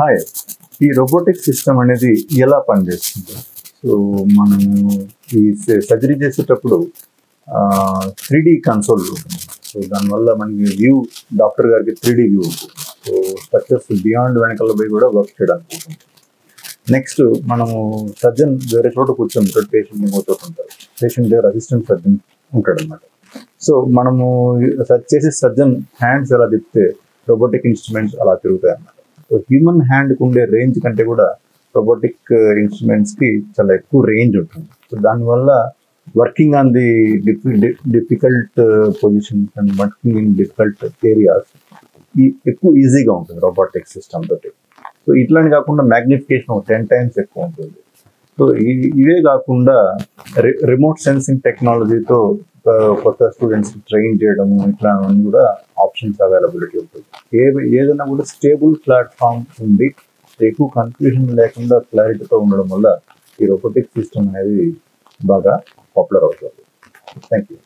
Hi. ఈ robotic system అనేది ఎలా పనిచేస్తుంది? సో, మనము ఈ సర్జరీ చేసేటప్పుడు 3D కన్సోల్ ఉంటుంది. సో, దానివల్ల మనకి డాక్టర్ గారికి 3D వ్యూ ఉంటుంది. సో, స్ట్రక్చర్స్ బియాండ్ వెనకాల పోయి కూడా వర్క్ చేయడానికి ఉంటుంది. నెక్స్ట్ మనము సర్జన్ వేరే చోట కూర్చొని పేషెంట్ ఇంకో చోట ఉంటారు. పేషెంట్ దగ్గర అసిస్టెంట్ సర్జన్ ఉంటాడు అనమాట. సో, మనము చేసే సర్జన్ హ్యాండ్స్ ఎలా తిప్పితే రోబోటిక్ ఇన్స్ట్రుమెంట్స్ అలా తిరుగుతాయి అన్నమాట. సో, హ్యూమన్ హ్యాండ్కి ఉండే రేంజ్ కంటే కూడా రోబోటిక్ ఇన్స్ట్రుమెంట్స్కి చాలా ఎక్కువ రేంజ్ ఉంటుంది. సో, దానివల్ల working on the difficult positions and working in difficult areas ఎక్కువ ఈజీగా ఉంటుంది రోబోటిక్ సిస్టమ్ తోటి. సో, ఇట్లానే కాకుండా మ్యాగ్నిఫికేషన్ 10 times ఎక్కువ ఉంటుంది. సో, ఇవే కాకుండా రిమోట్ సెన్సింగ్ టెక్నాలజీతో కొత్త స్టూడెంట్స్ ట్రైన్ చేయడము ఇట్లాంటివన్నీ కూడా ఆప్షన్స్ అవైలబిలిటీ ఉంటుంది. ఏదైనా కూడా స్టేబుల్ ప్లాట్ఫామ్ ఉంది, ఎక్కువ కన్ఫ్యూజన్ లేకుండా క్లారిటీతో ఉండడం వల్ల ఈ రోబోటిక్ సిస్టమ్ అనేది బాగా పాపులర్ అవుతుంది. Thank you.